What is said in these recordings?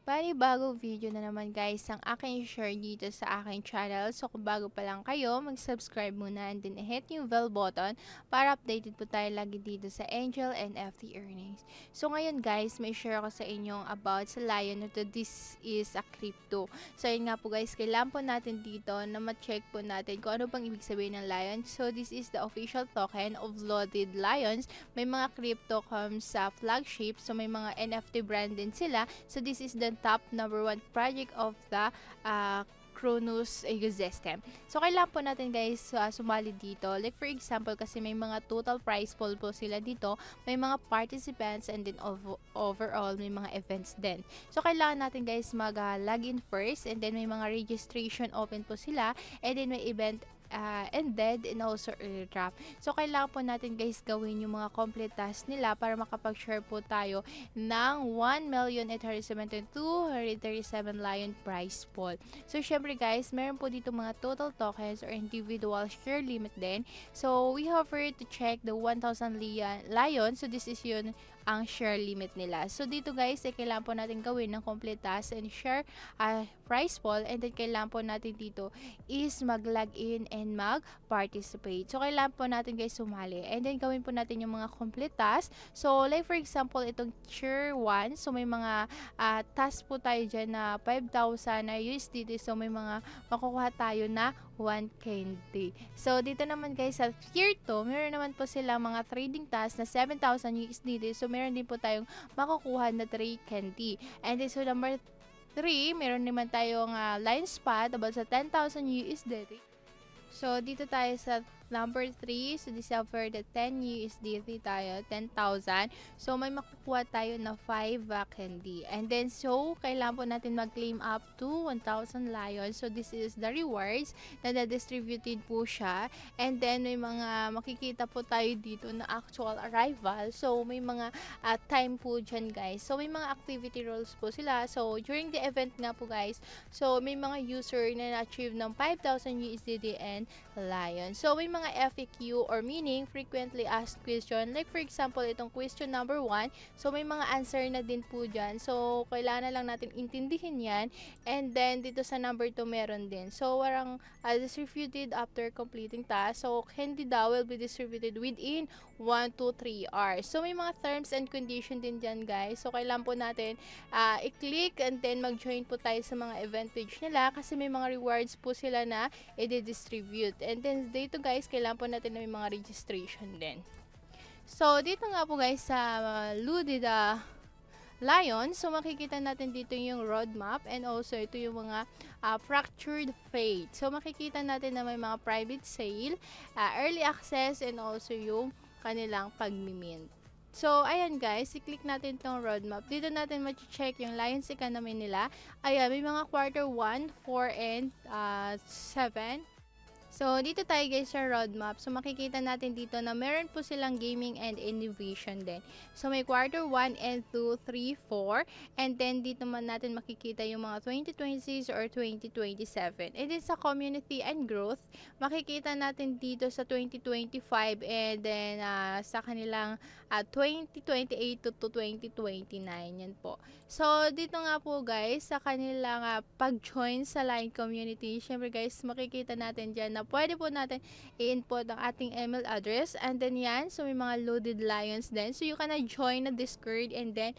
Bagong video na naman guys ang aking share dito sa aking channel. So kung bago pa lang kayo, mag-subscribe muna and then hit yung bell button para updated po tayo lagi dito sa Angel and FT earnings. So ngayon guys, may share ako sa inyong about sa Lion na to. This is a crypto. So yun nga po guys, kailangan po natin dito na ma-check po natin kung ano bang ibig sabihin ng Lion. So this is the official token of Loaded Lions. May mga crypto comes sa flagship. So may mga NFT brand din sila. So this is the top number 1 project of the Cronos ecosystem. So, kailangan po natin guys sumali dito. Like for example, kasi may mga total prize pool po sila dito. May mga participants and then overall may mga events din. So, kailangan natin guys mag-login first and then may mga registration open po sila and then may event ended and also airdrop. So, kailangan po natin guys gawin yung mga complete tasks nila para makapag-share po tayo ng 1,872,137 Lion prize pool. So, syempre guys, meron po dito mga total tokens or individual share limit din. So, we offer to check the 1,000 Lion. So, this is yun ang share limit nila. So, dito guys, kailangan po natin gawin ng complete task and share prize pool and then kailangan po natin dito is mag-login and mag-participate. So, kailangan po natin guys sumali and then gawin po natin yung mga complete task. So, like for example, itong tier 1, so may mga task po tayo dyan na 5,000 na USDT. So, may mga makukuha tayo na 1 candy. So, dito naman guys sa tier 2, meron naman po sila mga trading task na 7,000 USDT. So, meron din po tayong makukuha na 3 candy. And then, so number 3, meron naman tayong line spot about sa 10,000 USDT. So, dito tayo sa number 3. So, this is for the 10 USDT tayo, 10,000. So, may makukuha tayo na 5 candy. And then, so, kailangan po natin mag-claim up to 1,000 Lions. So, this is the rewards na na-distributed po siya. And then, may mga makikita po tayo dito na actual arrival. So, may mga time po dyan, guys. So, may mga activity roles po sila. So, during the event nga po, guys, so, may mga user na na-achieve ng 5,000 USDT and Lion. So, may mga FAQ or meaning frequently asked question. Like for example, itong question number 1. So, may mga answer na din po dyan. So, kailangan na lang natin intindihin yan. And then, dito sa number 2, meron din. So, warang distributed after completing task. So, candy daw will be distributed within 1 to 3 hours. So, may mga terms and condition din dyan, guys. So, kailangan po natin i-click and then mag-join po tayo sa mga event page nila kasi may mga rewards po sila na i-distribute. And then, dito guys, kailangan po natin na may mga registration din. So, dito nga po guys sa Loaded Lion, so makikita natin dito yung roadmap and also ito yung mga fractured fate. So, makikita natin na may mga private sale, early access and also yung kanilang pag-mint. So, ayan guys, i-click natin itong roadmap. Dito natin ma-check yung Lions economy nila. Ayan, may mga quarter 1, 4, and 7. So, dito tayo guys sa roadmap. So, makikita natin dito na meron po silang gaming and innovation din. So, may quarter 1 and 2, 3, 4. And then, dito man natin makikita yung mga 2026 or 2027. And then, sa community and growth, makikita natin dito sa 2025 and then sa kanilang 2028 to 2029. Yan po. So, dito nga po guys, sa kanilang pag-join sa Line community, syempre guys, makikita natin dyan na pwede po natin i-input ang ating email address and then yan, so may mga Loaded Lions din. So, you can join na Discord and then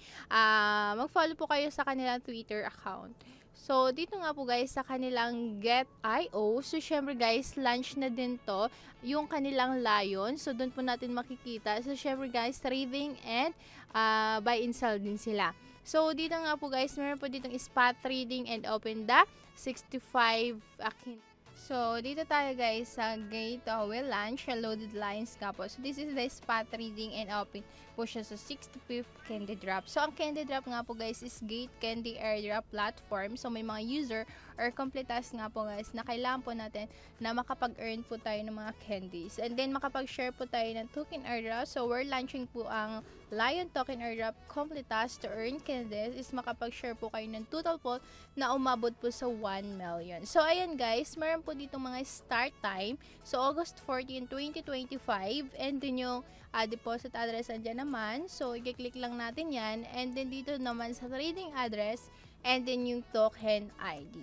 mag-follow po kayo sa kanilang Twitter account. So, dito nga po guys sa kanilang Get.io. So, syempre guys, launch na din to yung kanilang Lion. So, doon po natin makikita. So, syempre guys, trading and buy and sell din sila. So, dito nga po guys, meron po ditong spot trading and open the 65 akin. So, dito tayo guys sa Gate will launch Loaded Lions nga po. So, this is the spot reading and open po siya sa 65th candy drop. So, ang candy drop nga po guys is Gate Candy Airdrop platform. So, may mga user or complete task nga po guys na kailangan po natin na makapag-earn po tayo ng mga candies. And then, makapag-share po tayo ng token airdrop. So, we're launching po ang Lion Token Airdrop complete task to earn candies is makapag-share po kayo ng total po na umabot po sa 1 million. So, ayan guys, meron po dito mga start time. So, August 14, 2025. And then yung deposit address andyan naman. So, i-click lang natin yan. And then dito naman sa trading address, and then yung token ID.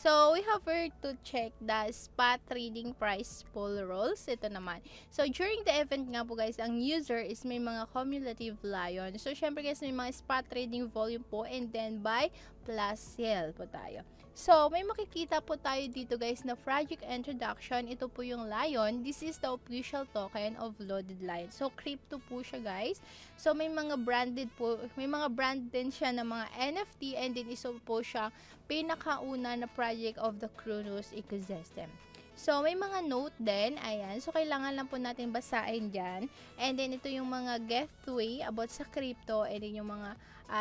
So, we have here to check the spot trading price pool rules. Ito naman. So, during the event nga po guys, ang user is may mga cumulative lion. So, syempre guys, may mga spot trading volume po and then buy plus sell po tayo. So, may makikita po tayo dito guys na project introduction. Ito po yung lion. This is the official token of Loaded Lion. So, crypto po siya guys. So, may mga branded po, may mga brand din siya na mga NFT and then iso po siya pinakauna na project of the Cronos ecosystem. So, may mga note din, ayan. So, kailangan lang po natin basahin dyan. And then, ito yung mga gateway about sa crypto and then yung mga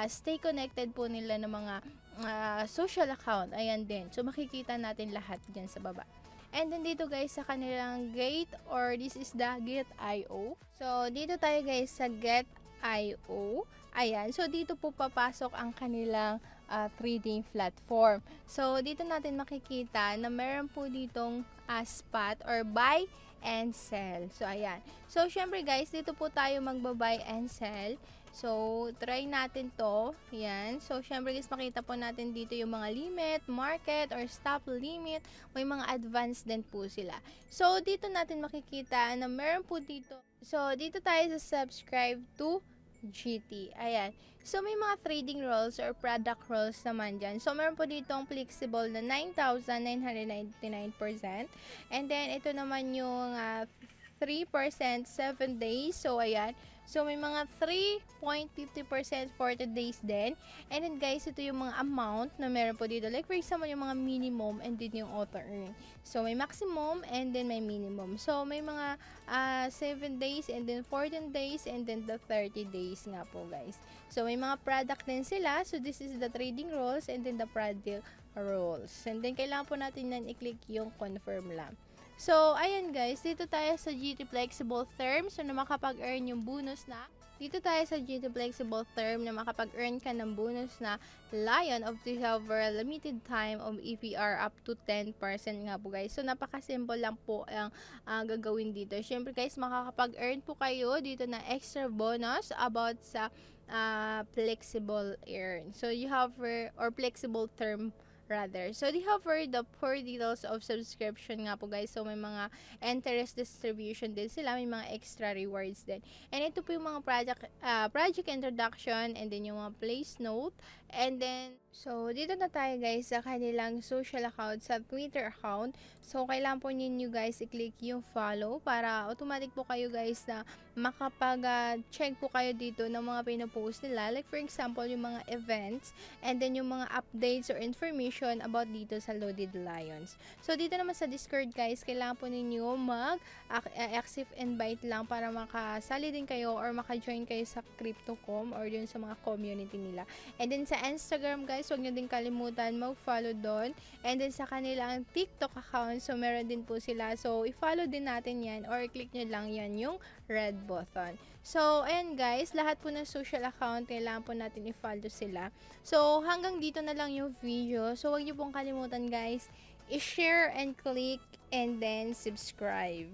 stay connected po nila ng mga social account. Ayan din. So, makikita natin lahat dyan sa baba. And then dito guys sa kanilang gate or this is the Get.io. So, dito tayo guys sa Get.io. Ayan. So, dito po papasok ang kanilang trading platform. So, dito natin makikita na meron po ditong spot or buy and sell. So, ayan. So, syempre guys, dito po tayo magba-buy and sell. So, try natin to. Yan. So, syempre guys, makita po natin dito yung mga limit, market, or stop limit. May mga advanced din po sila. So, dito natin makikita na meron po dito. So, dito tayo sa subscribe to GT. Ayan. So, may mga trading roles or product roles naman dyan. So, meron po ditong flexible na 9,999%. And then, ito naman yung 3% 7 days. So, ayan. So, may mga 3.50% for the days din. And then, guys, ito yung mga amount na meron po dito. Like, for example, yung mga minimum and then yung auto-earn. So, may maximum and then may minimum. So, may mga 7 days and then 14 days and then the 30 days nga po, guys. So, may mga product din sila. So, this is the trading rules and then the product rules. And then, kailangan po natin nan i-click yung confirm lang. So, ayan guys, dito tayo sa GT Flexible Term, so na makapag-earn yung bonus na. Dito tayo sa GT Flexible Term na makapag-earn ka ng bonus na Lion of the Silver limited time of EPR up to 10% nga po guys. So, napaka-simple lang po ang gagawin dito. Siyempre guys, makakapag-earn po kayo dito na extra bonus about sa flexible earn. So, you have or flexible term rather. So, they have the four details of subscription nga po guys. So, may mga interest distribution din sila. May mga extra rewards din. And ito po yung mga project introduction and then yung mga place note. And then, so, dito na tayo guys sa kanilang social account, sa Twitter account. So, kailangan po ninyo guys i-click yung follow para automatic po kayo guys na makapag-check po kayo dito ng mga pinopost nila. Like for example, yung mga events and then yung mga updates or information about dito sa Loaded Lions. So, dito naman sa Discord guys, kailangan po ninyo mag-accept invite lang para makasali din kayo or maka-join kayo sa Crypto.com or yun sa mga community nila. And then sa Instagram guys, huwag nyo din kalimutan mag-follow doon. And then sa kanilang TikTok account, so meron din po sila. So, i-follow din natin yan or click nyo lang yan yung red button. So, ayan guys, lahat po ng social account, kailangan po natin i-follow sila. So, hanggang dito na lang yung video. So, huwag nyo pong kalimutan guys, i-share and click and then subscribe.